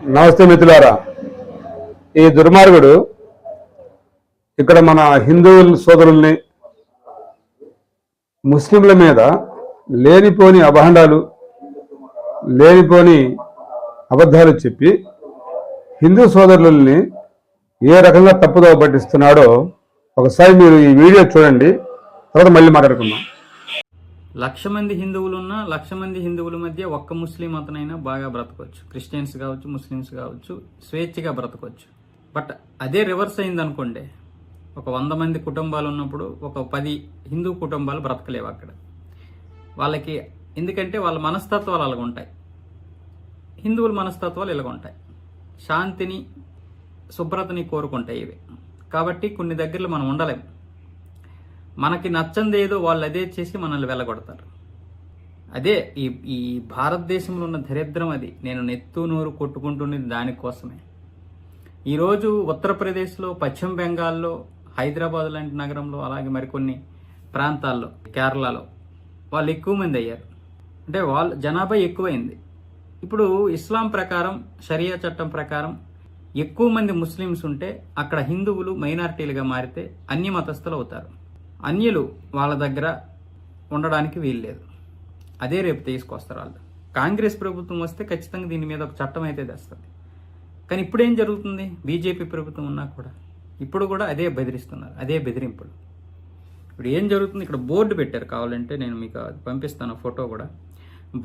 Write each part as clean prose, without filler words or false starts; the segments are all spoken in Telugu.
నమస్తే మిత్రులారా. ఈ దుర్మార్గుడు ఇక్కడ మన హిందూ సోదరుల్ని ముస్లింల మీద లేనిపోని అభాండాలు లేనిపోని అబద్ధాలు చెప్పి హిందూ సోదరుల్ని ఏ రకంగా తప్పుదోవ పట్టిస్తున్నాడో ఒకసారి మీరు ఈ వీడియో చూడండి, తర్వాత మళ్ళీ మాట్లాడుకుందాం. 1,00,000 మంది హిందువులున్నా 1,00,000 మంది హిందువుల మధ్య ఒక్క ముస్లిం అతనైనా బాగా బ్రతకొచ్చు. క్రిస్టియన్స్ కావచ్చు, ముస్లిమ్స్ కావచ్చు, స్వేచ్ఛగా బ్రతకొచ్చు. బట్ అదే రివర్స్ అయిందనుకోండి, ఒక 100 మంది కుటుంబాలు ఉన్నప్పుడు ఒక 10 హిందూ కుటుంబాలు బ్రతకలేవు అక్కడ. వాళ్ళకి ఎందుకంటే వాళ్ళ మనస్తత్వాలు అలాగ ఉంటాయి, హిందువుల మనస్తత్వాలు ఇలాగ ఉంటాయి. శాంతిని శుభ్రతని కోరుకుంటాయి ఇవి. కాబట్టి కొన్ని దగ్గరలో మనం ఉండలేము. మనకి నచ్చంది ఏదో వాళ్ళు అదే చేసి మనల్ని వెళ్ళగొడతారు. అదే ఈ భారతదేశంలో ఉన్న దరిద్రం. అది నేను నెత్తు నోరు కొట్టుకుంటున్నది దానికోసమే. ఈరోజు ఉత్తరప్రదేశ్లో, పశ్చిమ బెంగాల్లో, హైదరాబాద్ లాంటి నగరంలో, అలాగే మరికొన్ని ప్రాంతాల్లో, కేరళలో వాళ్ళు ఎక్కువ మంది అయ్యారు. అంటే వాళ్ళు జనాభా ఎక్కువైంది. ఇప్పుడు ఇస్లాం ప్రకారం, షరియా చట్టం ప్రకారం ఎక్కువ మంది ముస్లిమ్స్ ఉంటే అక్కడ హిందువులు మైనారిటీలుగా మారితే అన్య మతస్థులు అవుతారు. అన్యులు వాళ్ళ దగ్గర ఉండడానికి వీల్లేదు. అదే రేపు తీసుకొస్తారు వాళ్ళు. కాంగ్రెస్ ప్రభుత్వం వస్తే ఖచ్చితంగా దీని మీద ఒక చట్టం అయితే తెస్తుంది. కానీ ఇప్పుడు ఏం జరుగుతుంది? బీజేపీ ప్రభుత్వం ఉన్నా కూడా ఇప్పుడు కూడా అదే బెదిరిస్తున్నారు, అదే బెదిరింపులు. ఇప్పుడు ఏం జరుగుతుంది? ఇక్కడ బోర్డు పెట్టారు, కావాలంటే నేను మీకు పంపిస్తాను ఫోటో కూడా.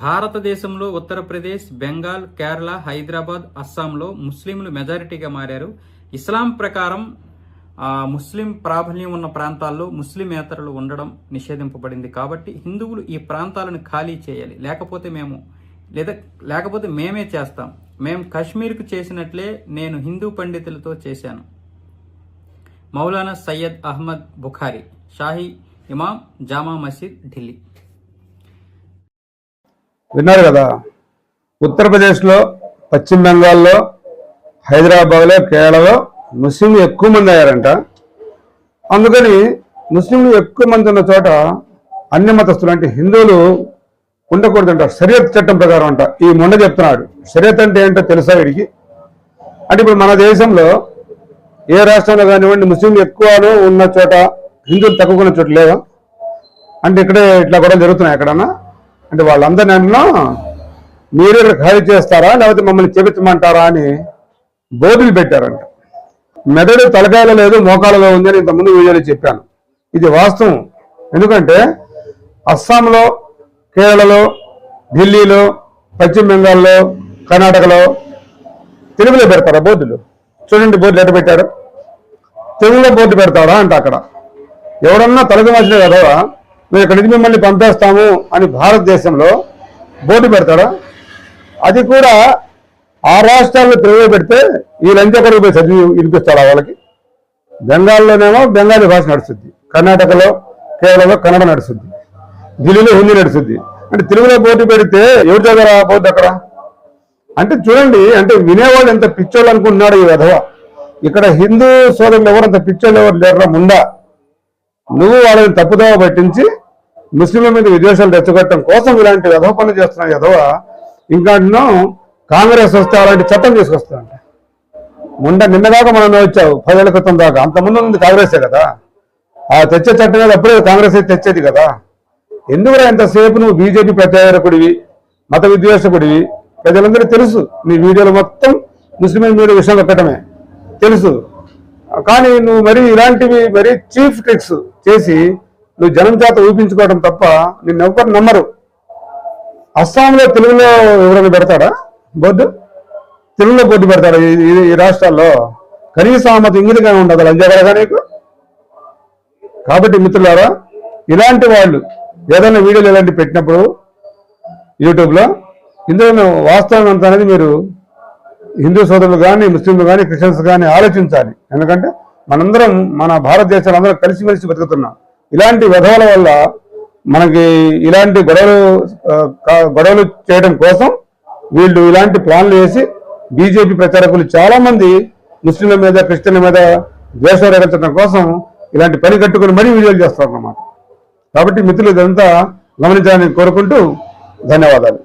భారతదేశంలో ఉత్తరప్రదేశ్, బెంగాల్, కేరళ, హైదరాబాద్, అస్సాంలో ముస్లింలు మెజారిటీగా మారారు. ఇస్లాం ప్రకారం ముస్లిం ప్రాబల్యం ఉన్న ప్రాంతాల్లో ముస్లిమేతరులు ఉండడం నిషేధింపబడింది. కాబట్టి హిందువులు ఈ ప్రాంతాలను ఖాళీ చేయాలి, లేకపోతే మేమే చేస్తాం. మేము కాశ్మీర్కు చేసినట్లే నేను హిందూ పండితులతో చేశాను. మౌలానా సయ్యద్ అహ్మద్ బుఖారీ, షాహీ ఇమాం, జామా మసీద్, ఢిల్లీ. విన్నారు కదా, ఉత్తరప్రదేశ్లో, పశ్చిమ బెంగాల్లో, హైదరాబాద్లో, కేరళలో ముస్లింలు ఎక్కువ మంది అయ్యారంట. అందుకని ముస్లింలు ఎక్కువ మంది ఉన్న చోట అన్య మతస్థులు అంటే హిందువులు ఉండకూడదంట. షరియత్ చట్టం ప్రకారం అంట. ఈ మొండ చెప్తున్నాడు. షరియత్ అంటే ఏంటో తెలుసా వీడికి? అంటే ఇప్పుడు మన దేశంలో ఏ రాష్ట్రంలో కానివ్వండి, ముస్లింలు ఎక్కువను ఉన్న చోట హిందువులు తక్కువ ఉన్న చోట లేవా? అంటే ఇక్కడే ఇట్లా గొడవలు జరుగుతున్నాయి ఎక్కడన్నా? అంటే వాళ్ళందరినీ మీరే ఖాళీ చేస్తారా, లేకపోతే మమ్మల్ని చేపించమంటారా అని బోర్డులు పెట్టారంట. మెదడు తలకాయలో లేదు, మోకాలలో ఉంది అని ఇంతకుముందు వీడియోలో చెప్పాను. ఇది వాస్తవం. ఎందుకంటే అస్సాంలో, కేరళలో, ఢిల్లీలో, పశ్చిమ బెంగాల్లో, కర్ణాటకలో తెలుగులో పెడతారా బోర్డులు? చూడండి బోర్డులు ఎట్ట పెట్టారు. తెలుగులో బోర్డు పెడతాడా అంట. అక్కడ ఎవరన్నా తలకి మార్చిన కదా, మేము ఇక్కడి నుంచి మిమ్మల్ని పంపేస్తాము అని భారతదేశంలో బోర్డు పెడతాడా? అది కూడా ఆ రాష్ట్రాల్లో తెలుగులో పెడితే ఈ లంచా కొడుకు పోయి చదివి వినిపిస్తాడా వాళ్ళకి? బెంగాల్లోనేమో బెంగాలీ భాష నడుస్తుంది, కర్ణాటకలో, కేరళలో కన్నడ నడుస్తుంది, ఢిల్లీలో హిందీ నడుస్తుంది. అంటే తెలుగులో బోర్డు పెడితే ఎవరి దగ్గర బోర్డు అక్కడ? అంటే చూడండి, అంటే వినేవాళ్ళు ఎంత పిచ్చోళ్ళు అనుకుంటున్నాడు ఈ విధవ. ఇక్కడ హిందూ సోదరులు ఎవరు అంత పిచ్చోళ్ళు ఎవరు లేరా ముందా? నువ్వు వాళ్ళని తప్పుదోవ పట్టించి ముస్లింల మీద విద్వేషాలు తెచ్చగొట్టడం కోసం ఇలాంటి విధవ పనులు చేస్తున్నావు విధవ. ఇంకా కాంగ్రెస్ వస్తే అలాంటి చట్టం తీసుకొస్తానంట. నిన్నదాకా మనం వచ్చావు 10 ఏళ్ల క్రితం దాకా. అంతకుముందు ఉంది కాంగ్రెసే కదా. ఆ తెచ్చే చట్టం మీద అప్పుడే కాంగ్రెస్ అయితే తెచ్చేది కదా. ఎందుకురా ఎంతసేపు నువ్వు బీజేపీ ప్రచారకుడివి, మత విద్వేషకుడివి? ప్రజలందరికీ తెలుసు. నీ వీడియోలు మొత్తం ముస్లిం మీద విషయం పెట్టడమే తెలుసు. కానీ నువ్వు మరి ఇలాంటివి మరి చీఫ్ ట్రిక్స్ చేసి నువ్వు జనం చేత ఊపించుకోవడం తప్ప నిన్నెవ్వరు నమ్మరు. అస్సాంలో తెలుగులో ఎవరైనా పెడతాడా బోర్డు? తెలుగులో బోర్డు పెడతాడా ఈ రాష్ట్రాల్లో? కనీసం ఆమె ఇంగిలిగానే ఉండదు లంజాగా నీకు. కాబట్టి మిత్రులారా, ఇలాంటి వాళ్ళు ఏదైనా వీడియోలు ఇలాంటి పెట్టినప్పుడు యూట్యూబ్లో ఇందులో వాస్తవం ఎంత అనేది మీరు హిందూ సోదరులు కానీ, ముస్లింలు కానీ, క్రిస్టియన్స్ కానీ ఆలోచించాలి. ఎందుకంటే మనందరం మన భారతదేశాలు అందరం కలిసిమెలిసి బతుకుతున్నాం. ఇలాంటి విధవల వల్ల మనకి ఇలాంటి గొడవలు చేయడం కోసం వీళ్ళు ఇలాంటి ప్లాన్లు వేసి బీజేపీ ప్రచారకులు చాలా మంది ముస్లింల మీద, క్రిస్టియన్ల మీద ద్వేషం రేగించడం కోసం ఇలాంటి పని కట్టుకుని మరీ వీడియోలు చేస్తారు అన్నమాట. కాబట్టి మిత్రులు ఇదంతా గమనించాలని కోరుకుంటూ ధన్యవాదాలు.